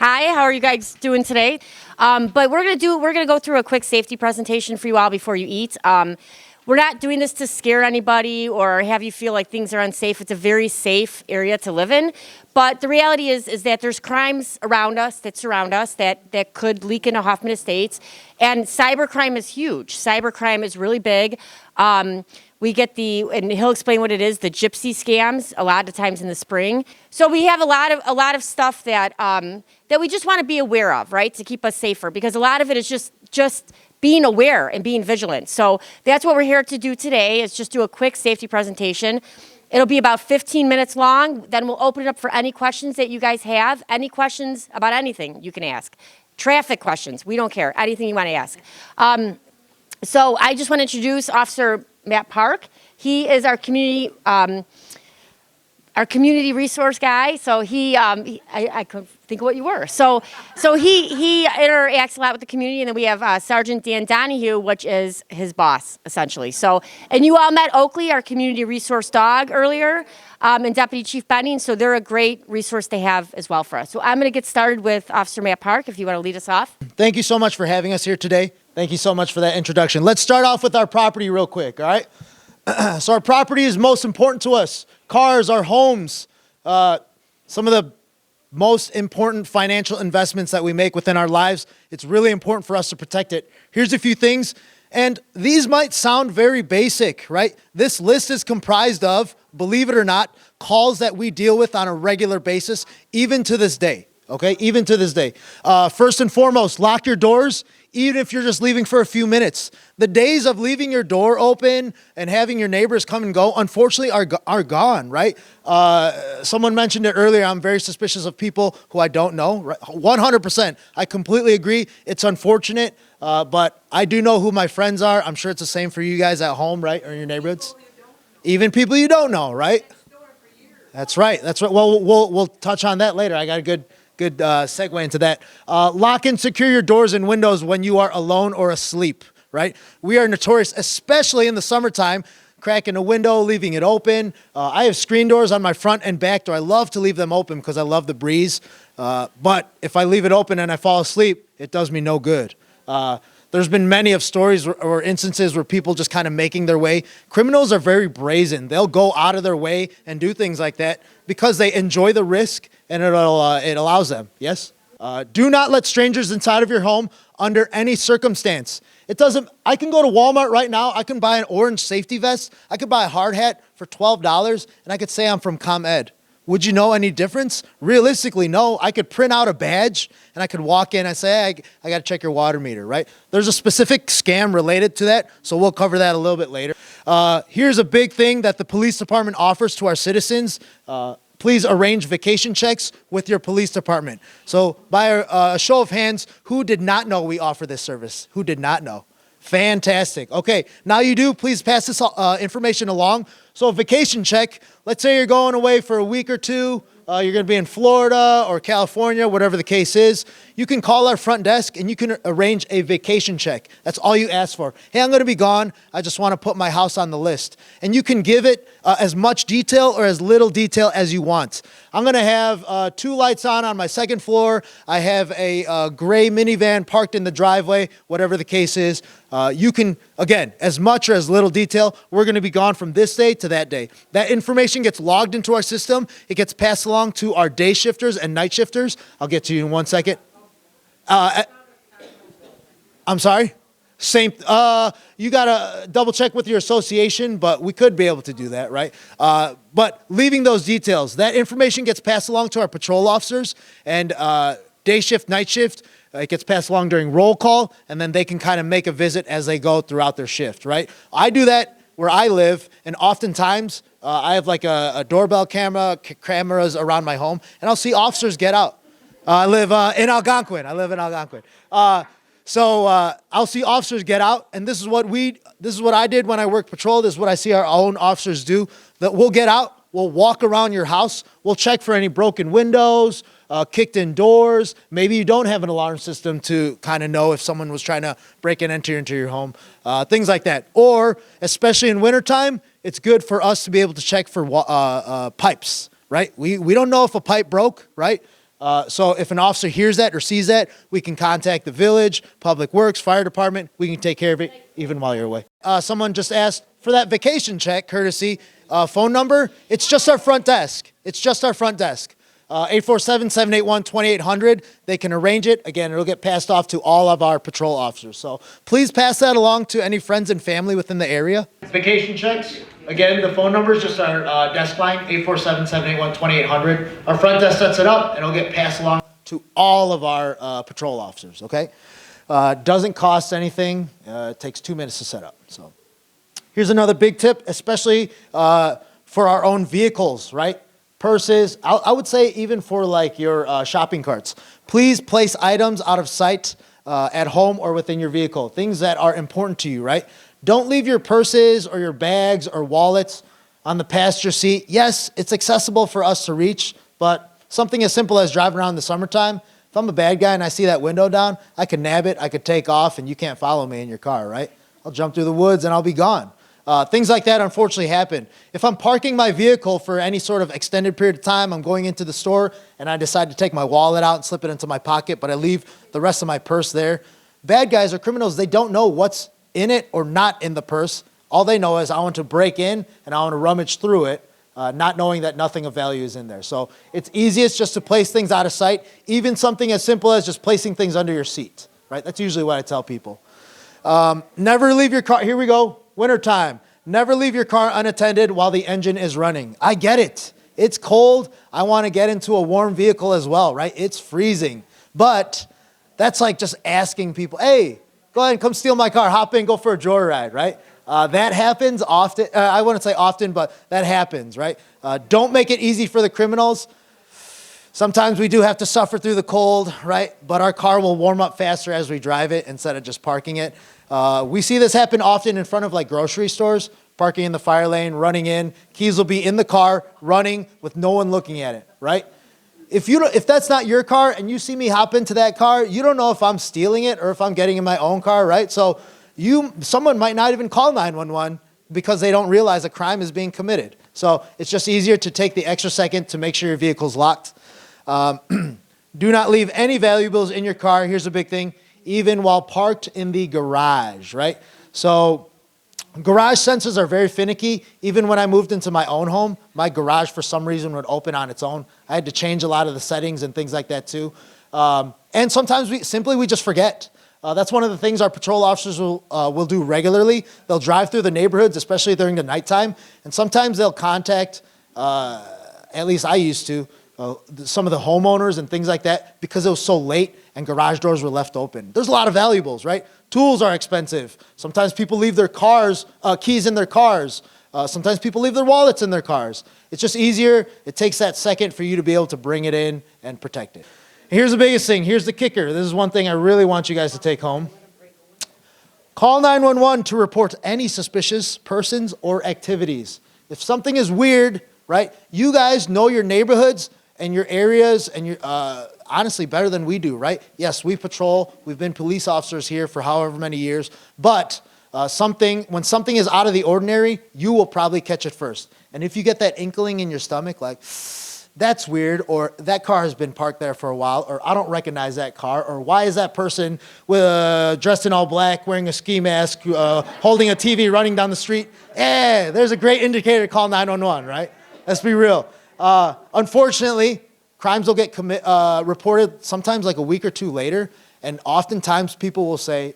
Hi, how are you guys doing today? But we're gonna go through a quick safety presentation for you all before you eat. We're not doing this to scare anybody or have you feel like things are unsafe. It's a very safe area to live in. But the reality is that there's crimes around us that surround us that could leak into Hoffman Estates. And cybercrime is huge. Cybercrime is really big. We get and he'll explain what it is, the gypsy scams, a lot of times in the spring. So we have a lot of stuff that we just want to be aware of, right, to keep us safer, because a lot of it is just being aware and being vigilant. So that's what we're here to do today, is just do a quick safety presentation. It'll be about 15 minutes long. Then we'll open it up for any questions that you guys have. Any questions about anything you can ask. Traffic questions, we don't care, anything you want to ask. So I just want to introduce Officer Matt Park. He is our community resource guy. So I couldn't think of what you were. So he interacts a lot with the community, and then we have Sergeant Dan Donahue, which is his boss essentially. So, and you all met Oakley, our community resource dog, earlier, and Deputy Chief Benning. So they're a great resource to have as well for us. So I'm going to get started with Officer Matt Park, if you want to lead us off. Thank you so much for having us here today. Thank you so much for that introduction. Let's start off with our property real quick, all right? So our property is most important to us. Cars, our homes, some of the most important financial investments that we make within our lives. It's really important for us to protect it. Here's a few things, and these might sound very basic, right? This list is comprised of, believe it or not, calls that we deal with on a regular basis, even to this day, okay? Even to this day. First and foremost, lock your doors, even if you're just leaving for a few minutes. The days of leaving your door open and having your neighbors come and go, unfortunately, are gone, right? Someone mentioned it earlier. I'm very suspicious of people who I don't know. Right? 100%. I completely agree. It's unfortunate, but I do know who my friends are. I'm sure it's the same for you guys at home, right, or in your neighborhoods. Even people you don't know, right? That's right. That's right. Well, we'll touch on that later. I got a good segue into that. Lock and secure your doors and windows when you are alone or asleep, right? We are notorious, especially in the summertime, cracking a window, leaving it open. I have screen doors on my front and back door. I love to leave them open because I love the breeze. But if I leave it open and I fall asleep, it does me no good. There's been many of stories or instances where people just kind of making their way. Criminals are very brazen. They'll go out of their way and do things like that because they enjoy the risk and it allows them. Yes? Do not let strangers inside of your home under any circumstance. I can go to Walmart right now. I can buy an orange safety vest. I could buy a hard hat for $12 and I could say I'm from ComEd. Would you know any difference? Realistically, no. I could print out a badge and I could walk in and say, hey, I got to check your water meter, right? There's a specific scam related to that, so we'll cover that a little bit later. Here's a big thing that the police department offers to our citizens. Please arrange vacation checks with your police department. So by a show of hands, who did not know we offer this service? Who did not know? Fantastic. Okay, now you do. Please pass this information along. So a vacation check, let's say you're going away for a week or two. You're going to be in Florida or California, whatever the case is. You can call our front desk and you can arrange a vacation check. That's all you ask for. Hey, I'm going to be gone. I just want to put my house on the list. And you can give it as much detail or as little detail as you want. I'm going to have 2 lights on my second floor. I have a gray minivan parked in the driveway, whatever the case is. You can, again, as much or as little detail. We're going to be gone from this day to that day. That information gets logged into our system. It gets passed along to our day shifters and night shifters. I'll get to you in 1 second. I'm sorry? Same. You got to double check with your association, but we could be able to do that, right? But leaving those details, that information gets passed along to our patrol officers and day shift, night shift. It gets passed along during roll call, and then they can kind of make a visit as they go throughout their shift, right? I do that where I live, and oftentimes I have like a doorbell cameras around my home, and I'll see officers get out. I live in Algonquin. So I'll see officers get out, and this is what I did when I worked patrol. This is what I see our own officers do. That we'll get out, we'll walk around your house, we'll check for any broken windows, kicked in doors. Maybe you don't have an alarm system to kind of know if someone was trying to break and enter into your home, things like that. Or, especially in wintertime, it's good for us to be able to check for pipes, right? We don't know if a pipe broke, right? So if an officer hears that or sees that, we can contact the village, public works, fire department. We can take care of it even while you're away. Someone just asked for that vacation check courtesy phone number. It's just our front desk. It's just our front desk. 847-781-2800. They can arrange it. Again, it'll get passed off to all of our patrol officers. So please pass that along to any friends and family within the area. Vacation checks. Again, the phone number is just our desk line, 847-781-2800. Our front desk sets it up, and it'll get passed along to all of our patrol officers, okay? Doesn't cost anything. It takes 2 minutes to set up. So here's another big tip, especially for our own vehicles, right? Purses, I would say even for like your shopping carts. Please place items out of sight at home or within your vehicle, things that are important to you, right? Don't leave your purses or your bags or wallets on the passenger seat. Yes, it's accessible for us to reach, but something as simple as driving around in the summertime, if I'm a bad guy and I see that window down, I could nab it, I could take off, and you can't follow me in your car, right? I'll jump through the woods and I'll be gone. Things like that unfortunately happen. If I'm parking my vehicle for any sort of extended period of time, I'm going into the store and I decide to take my wallet out and slip it into my pocket, but I leave the rest of my purse there. Bad guys or criminals, they don't know what's in it or not in the purse. All they know is I want to break in and I want to rummage through it, not knowing that nothing of value is in there. So it's easiest just to place things out of sight, even something as simple as just placing things under your seat, right? That's usually what I tell people. Never leave your car. Here we go. Wintertime. Never leave your car unattended while the engine is running. I get it. It's cold. I want to get into a warm vehicle as well, right? It's freezing. But that's like just asking people, hey, go ahead and come steal my car. Hop in, go for a joyride, right? That happens often. I wouldn't say often, but that happens, right? Don't make it easy for the criminals. Sometimes we do have to suffer through the cold, right? But our car will warm up faster as we drive it instead of just parking it. We see this happen often in front of like grocery stores, parking in the fire lane, running in. Keys will be in the car, running with no one looking at it, right? If that's not your car and you see me hop into that car, you don't know if I'm stealing it or if I'm getting in my own car, right? So someone might not even call 911 because they don't realize a crime is being committed. So it's just easier to take the extra second to make sure your vehicle's locked. Do not leave any valuables in your car. Here's a big thing. Even while parked in the garage, right? So garage sensors are very finicky. Even when I moved into my own home, my garage for some reason would open on its own. I had to change a lot of the settings and things like that too. And sometimes we just forget. That's one of the things our patrol officers will do regularly. They'll drive through the neighborhoods, especially during the nighttime, and sometimes they'll contact, at least I used to, some of the homeowners and things like that because it was so late and garage doors were left open. There's a lot of valuables, right? Tools are expensive. Sometimes people leave their keys in their cars. Sometimes people leave their wallets in their cars. It's just easier. It takes that second for you to be able to bring it in and protect it. Here's the biggest thing. Here's the kicker. This is one thing I really want you guys to take home. Call 911 to report any suspicious persons or activities. If something is weird, right, you guys know your neighborhoods and your areas, and you're honestly better than we do, right? Yes, we patrol. We've been police officers here for however many years. But when something is out of the ordinary, you will probably catch it first. And if you get that inkling in your stomach, like, that's weird, or that car has been parked there for a while, or I don't recognize that car, or why is that person dressed in all black, wearing a ski mask, holding a TV, running down the street? There's a great indicator to call 911, right? Let's be real. Unfortunately, crimes will get reported sometimes like a week or two later, and oftentimes people will say,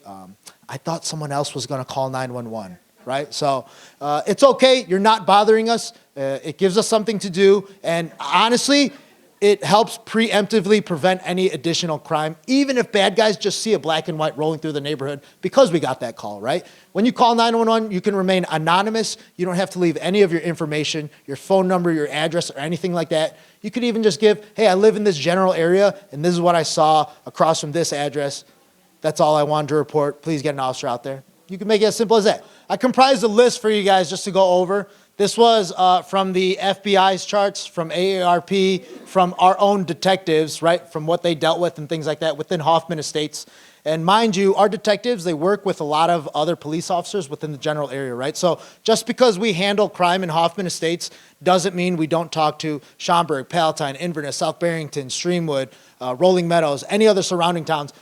I thought someone else was going to call 911, right? So it's okay. You're not bothering us. It gives us something to do, and honestly, it helps preemptively prevent any additional crime, even if bad guys just see a black and white rolling through the neighborhood because we got that call, right? When you call 911, you can remain anonymous. You don't have to leave any of your information, your phone number, your address, or anything like that. You could even just give, hey, I live in this general area, and this is what I saw across from this address. That's all I wanted to report. Please get an officer out there. You can make it as simple as that. I comprised a list for you guys just to go over This was from the FBI's charts, from AARP, from our own detectives, right, from what they dealt with and things like that within Hoffman Estates. And mind you, our detectives, they work with a lot of other police officers within the general area, right? So just because we handle crime in Hoffman Estates doesn't mean we don't talk to Schaumburg, Palatine, Inverness, South Barrington, Streamwood, Rolling Meadows, any other surrounding towns.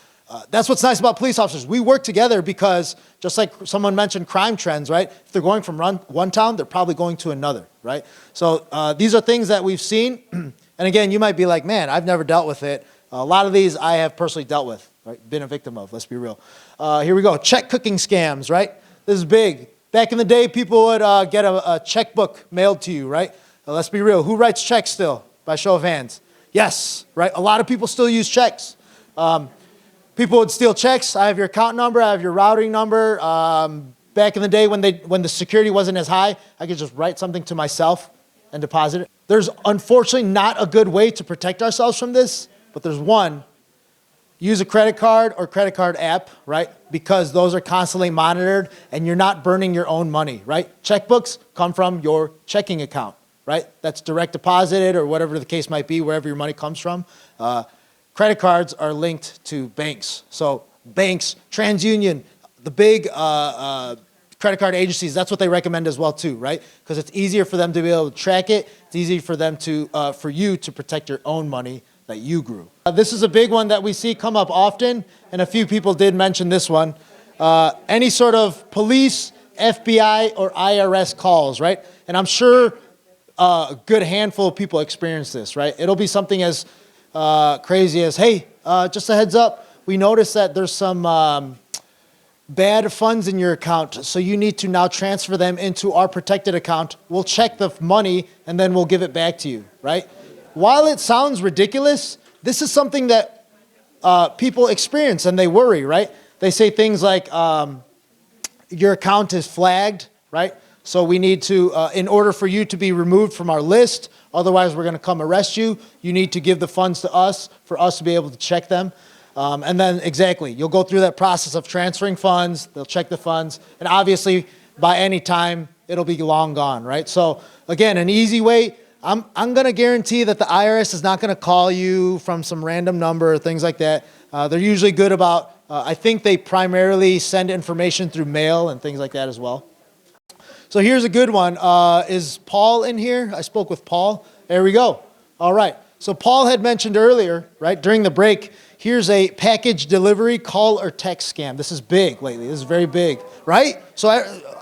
That's what's nice about police officers. We work together because, just like someone mentioned crime trends, right? If they're going from one town, they're probably going to another, right? So these are things that we've seen. And again, you might be like, man, I've never dealt with it. A lot of these I have personally dealt with, right? Been a victim of, let's be real. Here we go, check cooking scams, right? This is big. Back in the day, people would get a checkbook mailed to you, right? Let's be real, who writes checks still? By show of hands. Yes, right? A lot of people still use checks. People would steal checks. I have your account number, I have your routing number. Back in the day when the security wasn't as high, I could just write something to myself and deposit it. There's unfortunately not a good way to protect ourselves from this, but there's one. Use a credit card or credit card app, right? Because those are constantly monitored and you're not burning your own money, right? Checkbooks come from your checking account, right? That's direct deposited or whatever the case might be, wherever your money comes from. Credit cards are linked to banks. So banks, TransUnion, the big credit card agencies, that's what they recommend as well too, right? Because it's easier for them to be able to track it. It's easier for them to, for you to protect your own money that you grew. This is a big one that we see come up often, and a few people did mention this one. Any sort of police, FBI, or IRS calls, right? And I'm sure a good handful of people experience this, right? It'll be something as crazy as, hey, just a heads up, we noticed that there's some bad funds in your account, so you need to now transfer them into our protected account. We'll check the money, and then we'll give it back to you, right? While it sounds ridiculous, this is something that people experience and they worry, right? They say things like, your account is flagged, right? So we need to, in order for you to be removed from our list, otherwise we're gonna come arrest you, you need to give the funds to us for us to be able to check them. And then exactly, you'll go through that process of transferring funds, they'll check the funds, and obviously by any time, it'll be long gone, right? So again, an easy way, I'm gonna guarantee that the IRS is not gonna call you from some random number or things like that. They're usually good about, I think they primarily send information through mail and things like that as well. So here's a good one. Is Paul in here? I spoke with Paul. There we go. All right. So Paul had mentioned earlier, right, during the break, here's a package delivery call or text scam. This is big lately. This is very big, right? So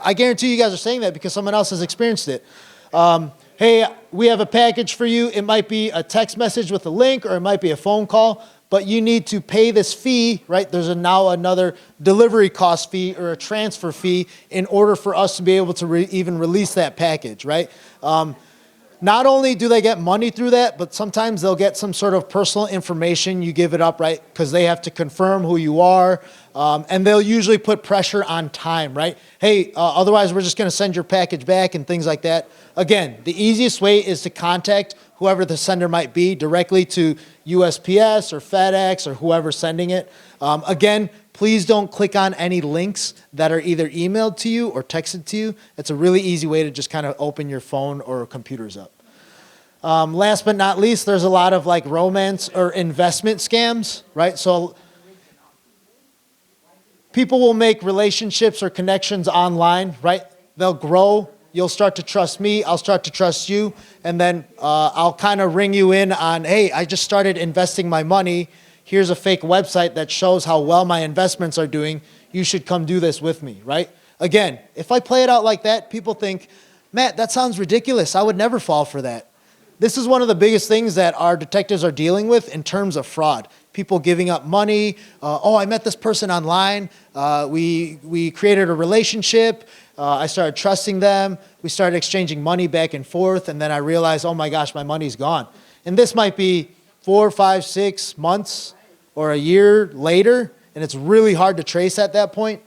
I guarantee you guys are saying that because someone else has experienced it. Hey, we have a package for you. It might be a text message with a link or it might be a phone call, but you need to pay this fee, right? There's now another delivery cost fee or a transfer fee in order for us to be able to even release that package, right? Not only do they get money through that, but sometimes they'll get some sort of personal information. You give it up, right? Because they have to confirm who you are. And they'll usually put pressure on time, right? Hey, otherwise we're just gonna send your package back and things like that. Again, the easiest way is to contact whoever the sender might be directly to USPS or FedEx or whoever's sending it. Again, please don't click on any links that are either emailed to you or texted to you. It's a really easy way to just kind of open your phone or computers up. Last but not least, there's a lot of like romance or investment scams, right? So people will make relationships or connections online, right? They'll grow. You'll start to trust me. I'll start to trust you. And then I'll kind of ring you in on, hey, I just started investing my money. Here's a fake website that shows how well my investments are doing. You should come do this with me, right? Again, if I play it out like that, people think, Matt, that sounds ridiculous. I would never fall for that. This is one of the biggest things that our detectives are dealing with in terms of fraud. People giving up money. Oh, I met this person online. We created a relationship. I started trusting them. We started exchanging money back and forth. And then I realized, oh my gosh, my money's gone. And this might be 4, 5, 6 months or a year later. And it's really hard to trace at that point.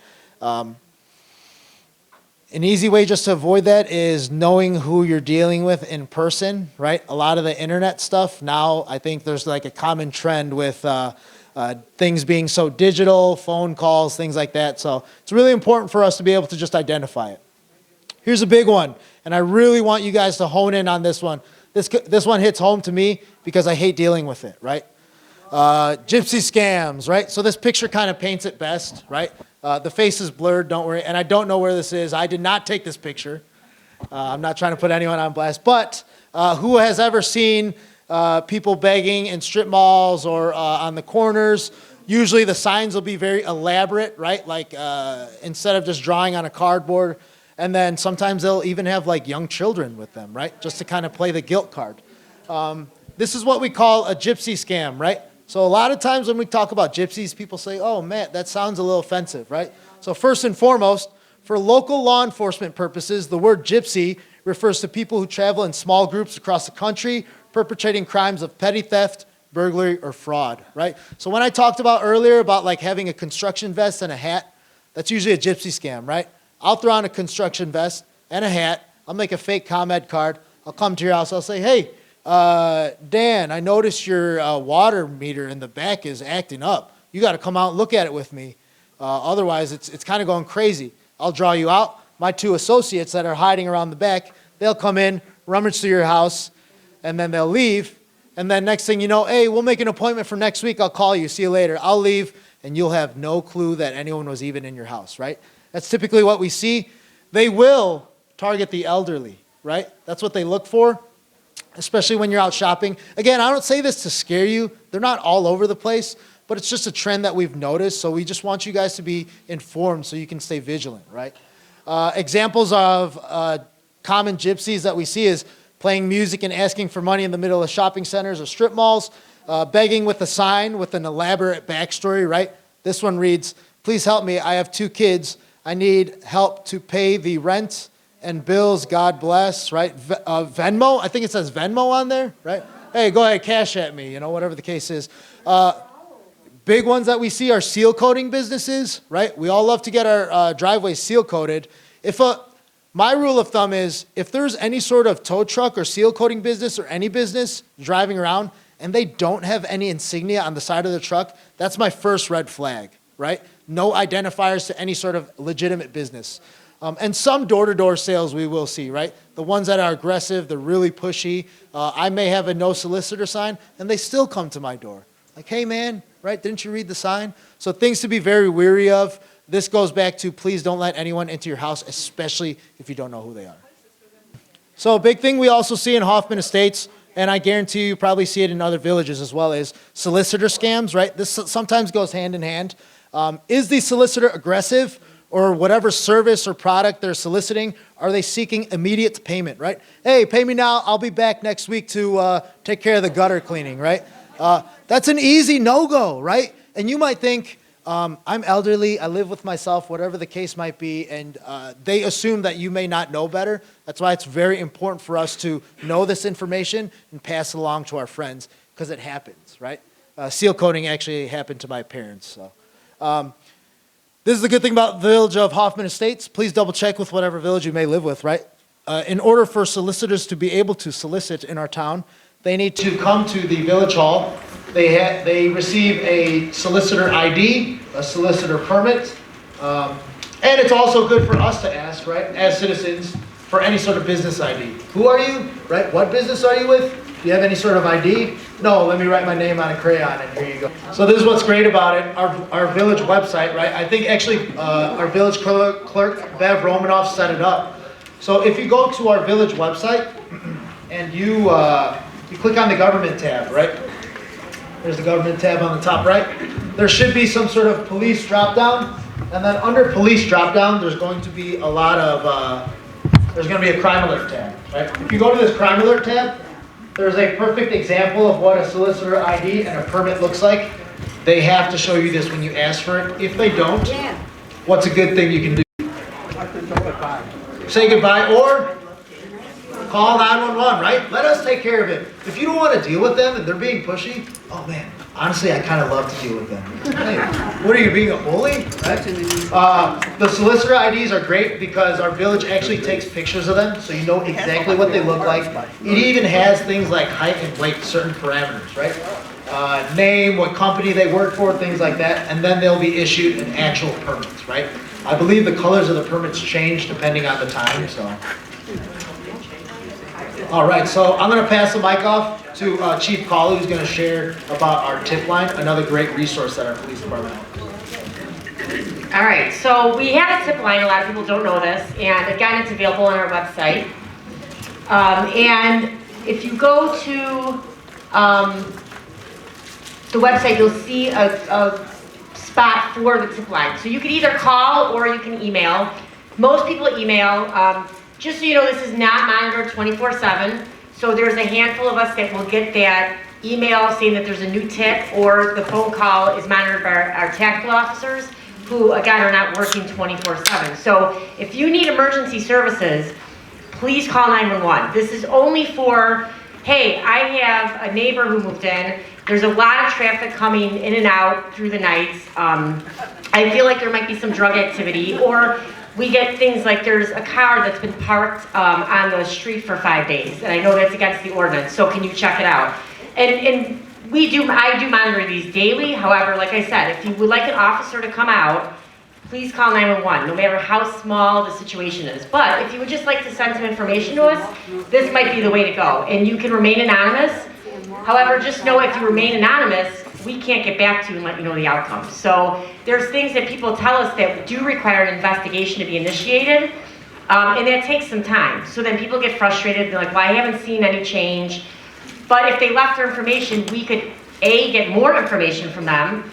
An easy way just to avoid that is knowing who you're dealing with in person, right? A lot of the internet stuff now, I think there's like a common trend with things being so digital, phone calls, things like that. So it's really important for us to be able to just identify it. Here's a big one, and I really want you guys to hone in on this one. This one hits home to me because I hate dealing with it, right? Gypsy scams, right? So this picture kind of paints it best, right? The face is blurred, don't worry. And I don't know where this is. I did not take this picture. I'm not trying to put anyone on blast. But who has ever seen people begging in strip malls or on the corners? Usually the signs will be very elaborate, right? Like instead of just drawing on a cardboard. And then sometimes they'll even have like young children with them, right? Just to kind of play the guilt card. This is what we call a gypsy scam, right? So a lot of times when we talk about gypsies, people say, oh, Matt, that sounds a little offensive, right? So first and foremost, for local law enforcement purposes, the word gypsy refers to people who travel in small groups across the country, perpetrating crimes of petty theft, burglary, or fraud, right? So when I talked about earlier about like having a construction vest and a hat, that's usually a gypsy scam, right? I'll throw on a construction vest and a hat. I'll make a fake ComEd card. I'll come to your house. I'll say, hey, Dan, I noticed your water meter in the back is acting up. You got to come out and look at it with me. Otherwise, it's kind of going crazy. I'll draw you out. My two associates that are hiding around the back, they'll come in, rummage through your house, and then they'll leave. And then next thing you know, hey, we'll make an appointment for next week. I'll call you. See you later. I'll leave, and you'll have no clue that anyone was even in your house, right? That's typically what we see. They will target the elderly, right? That's what they look for, especially when you're out shopping. Again, I don't say this to scare you. They're not all over the place, but it's just a trend that we've noticed. So we just want you guys to be informed so you can stay vigilant, right? Examples of common gypsies that we see is playing music and asking for money in the middle of shopping centers or strip malls, begging with a sign with an elaborate backstory, right? This one reads, please help me. I have 2 kids. I need help to pay the rent and bills, God bless, right? Venmo, I think it says Venmo on there, right? Hey, go ahead, cash at me, whatever the case is. Big ones that we see are seal coating businesses, right? We all love to get our driveways seal coated. My rule of thumb is if there's any sort of tow truck or seal coating business or any business driving around and they don't have any insignia on the side of the truck, that's my first red flag, right? No identifiers to any sort of legitimate business. And some door-to-door sales we will see, right? The ones that are aggressive, they're really pushy. I may have a no solicitor sign, and they still come to my door. Like, hey, man, right? Didn't you read the sign? So things to be very weary of. This goes back to please don't let anyone into your house, especially if you don't know who they are. So a big thing we also see in Hoffman Estates, and I guarantee you probably see it in other villages as well, is solicitor scams, right? This sometimes goes hand in hand. Is the solicitor aggressive, or whatever service or product they're soliciting, are they seeking immediate payment, right? Hey, pay me now, I'll be back next week to take care of the gutter cleaning, right? That's an easy no-go, right? And you might think, I'm elderly, I live with myself, whatever the case might be, and they assume that you may not know better. That's why it's very important for us to know this information and pass it along to our friends, because it happens, right? Seal coating actually happened to my parents, so. This is the good thing about the village of Hoffman Estates. Please double check with whatever village you may live with, right? In order for solicitors to be able to solicit in our town, they need to come to the village hall. They receive a solicitor ID, a solicitor permit, and it's also good for us to ask, right, as citizens, for any sort of business ID. Who are you, right? What business are you with? Do you have any sort of ID? No, let me write my name on a crayon and here you go. So this is what's great about it, our village website, right? I think actually our village clerk, Bev Romanoff, set it up. So if you go to our village website and you click on the government tab, right? There's the government tab on the top right. There should be some sort of police drop down. And then under police drop down, there's going to be a lot of, there's going to be a crime alert tab, right? If you go to this crime alert tab, there's a perfect example of what a solicitor ID and a permit looks like. They have to show you this when you ask for it. If they don't, what's a good thing you can do? Say goodbye or call 911, right? Let us take care of it. If you don't want to deal with them and they're being pushy, oh man, honestly, I kind of love to deal with them. Hey, what are you, being a bully? Right? The solicitor IDs are great because our village actually takes pictures of them so you know exactly what they look like. It even has things like height and weight, certain parameters, right? Name, what company they work for, things like that, and then they'll be issued an actual permit, right? I believe the colors of the permits change depending on the time, so. All right, so I'm gonna pass the mic off to Chief Cawley, who's gonna share about our tip line, another great resource that our police department offers. All right, so we have a tip line. A lot of people don't know this, and again, it's available on our website. And if you go to the website, you'll see a spot for the tip line. So you can either call or you can email. Most people email. Just so you know, this is not monitored 24/7. So there's a handful of us that will get that email saying that there's a new tip, or the phone call is monitored by our tactical officers, who again are not working 24/7. So if you need emergency services, please call 911. This is only for, hey, I have a neighbor who moved in. There's a lot of traffic coming in and out through the nights. I feel like there might be some drug activity, or we get things like there's a car that's been parked on the street for 5 days, and I know that's against the ordinance, so can you check it out? And I do monitor these daily. However, like I said, if you would like an officer to come out, please call 911, no matter how small the situation is. But if you would just like to send some information to us, this might be the way to go. And you can remain anonymous. However, just know if you remain anonymous, we can't get back to you and let you know the outcome. So there's things that people tell us that do require an investigation to be initiated, and that takes some time. So then people get frustrated. They're like, well, I haven't seen any change. But if they left their information, we could, A, get more information from them,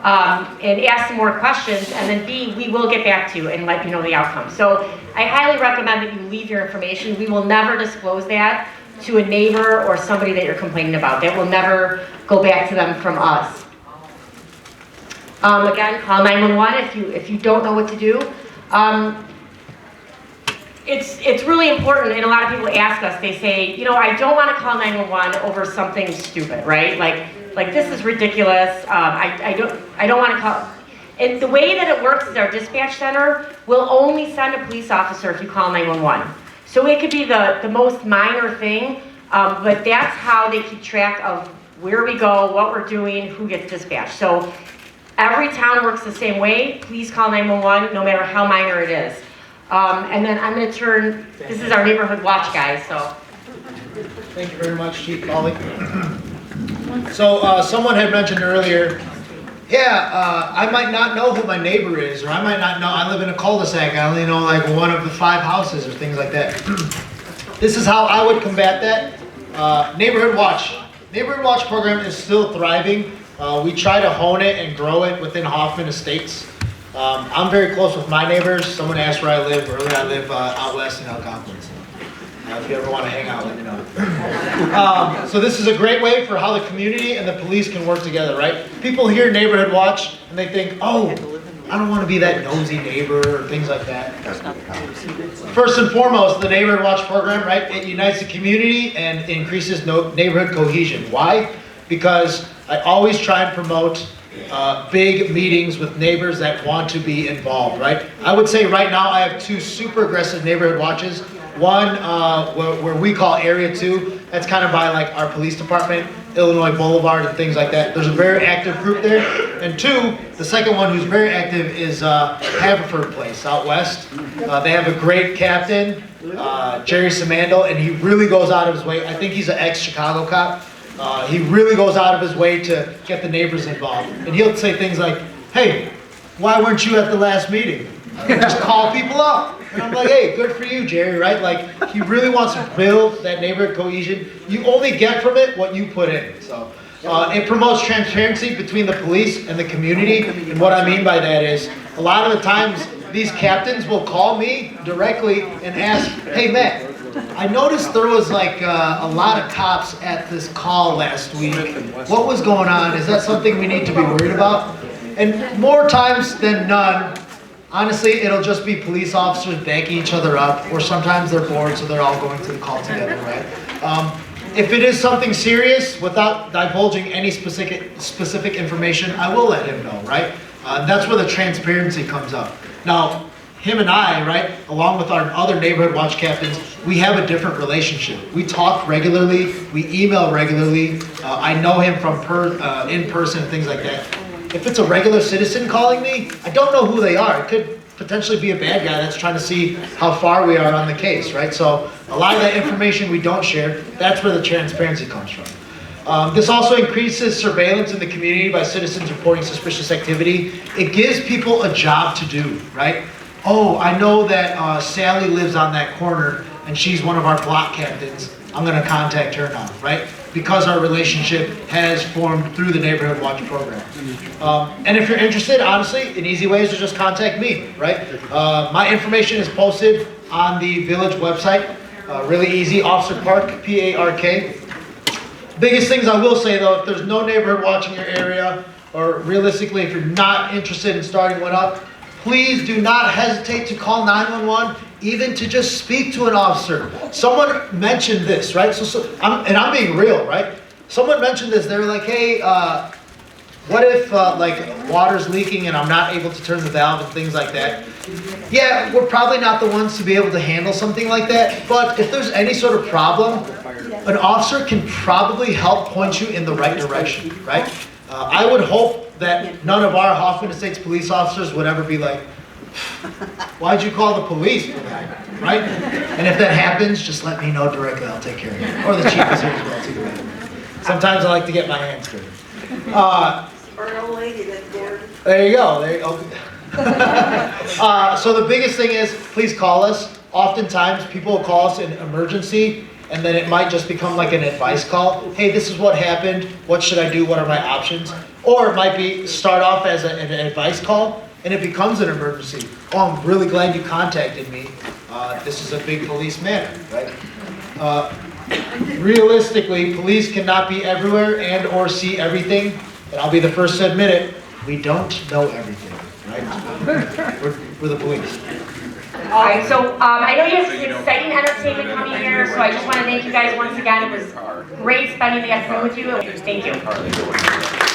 and ask some more questions, and then B, we will get back to you and let you know the outcome. So I highly recommend that you leave your information. We will never disclose that to a neighbor or somebody that you're complaining about. That will never go back to them from us. Again, call 911 if you don't know what to do. It's really important, and a lot of people ask us, they say, you know, I don't want to call 911 over something stupid, right? Like this is ridiculous. I don't want to call. And the way that it works is our dispatch center will only send a police officer if you call 911. So it could be the most minor thing, but that's how they keep track of where we go, what we're doing, who gets dispatched. So every town works the same way. Please call 911, no matter how minor it is. And then I'm going to turn, this is our neighborhood watch guy, so. Thank you very much, Chief Cawley. So someone had mentioned earlier, I might not know who my neighbor is, or I might not know, I live in a cul-de-sac, I only know like one of the 5 houses or things like that. This is how I would combat that. Neighborhood Watch. Neighborhood Watch program is still thriving. We try to hone it and grow it within Hoffman Estates. I'm very close with my neighbors. Someone asked where I live. Earlier, I live out west in Algonquin. If you ever want to hang out, let me know. So this is a great way for how the community and the police can work together, right? People hear Neighborhood Watch and they think, oh, I don't want to be that nosy neighbor or things like that. First and foremost, the Neighborhood Watch program, right? It unites the community and increases neighborhood cohesion. Why? Because I always try and promote big meetings with neighbors that want to be involved, right? I would say right now I have 2 super aggressive neighborhood watches. One where we call Area 2, that's kind of by like our police department, Illinois Boulevard and things like that. There's a very active group there. And 2, the second one who's very active is Haverford Place out west. They have a great captain, Jerry Simandl, and he really goes out of his way. I think he's an ex-Chicago cop. He really goes out of his way to get the neighbors involved. And he'll say things like, hey, why weren't you at the last meeting? Just call people up. And I'm like, hey, good for you, Jerry, right? Like, he really wants to build that neighborhood cohesion. You only get from it what you put in. So it promotes transparency between the police and the community. And what I mean by that is, a lot of the times, these captains will call me directly and ask, hey, Matt, I noticed there was like a lot of cops at this call last week. What was going on? Is that something we need to be worried about? And more times than none, honestly, it'll just be police officers backing each other up, or sometimes they're bored, so they're all going to the call together, right? If it is something serious, without divulging any specific information, I will let him know, right? That's where the transparency comes up. Now, him and I, right, along with our other neighborhood watch captains, we have a different relationship. We talk regularly, we email regularly. I know him from in person and things like that. If it's a regular citizen calling me, I don't know who they are. It could potentially be a bad guy that's trying to see how far we are on the case, right? So a lot of that information we don't share. That's where the transparency comes from. This also increases surveillance in the community by citizens reporting suspicious activity. It gives people a job to do, right? Oh, I know that Sally lives on that corner and she's one of our block captains. I'm gonna contact her now, right? Because our relationship has formed through the Neighborhood Watch program. And if you're interested, honestly, an easy way is to just contact me, right? My information is posted on the village website. Really easy, Officer Park, P-A-R-K. Biggest things I will say though, if there's no Neighborhood Watch in your area, or realistically if you're not interested in starting one up, please do not hesitate to call 911, even to just speak to an officer. Someone mentioned this, right? I'm being real, right? Someone mentioned this. They were like, hey, what if like water's leaking and I'm not able to turn the valve and things like that? Yeah, we're probably not the ones to be able to handle something like that. But if there's any sort of problem, an officer can probably help point you in the right direction, right? I would hope that none of our Hoffman Estates police officers would ever be like, why'd you call the police for that, right? And if that happens, just let me know directly, I'll take care of it. Or the chief is here as well, too. Sometimes I like to get my hands dirty. Or an old lady that's bored. There you go. So the biggest thing is, please call us. Oftentimes, people will call us in emergency, and then it might just become like an advice call. Hey, this is what happened. What should I do? What are my options? Or it might be start off as an advice call, and it becomes an emergency. Oh, I'm really glad you contacted me. This is a big police matter, right? Realistically, police cannot be everywhere and or see everything. And I'll be the first to admit it, we don't know everything, right? We're the police. All right, so I know you have some exciting entertainment coming here, so I just want to thank you guys once again. It was great spending the afternoon with you. Thank you.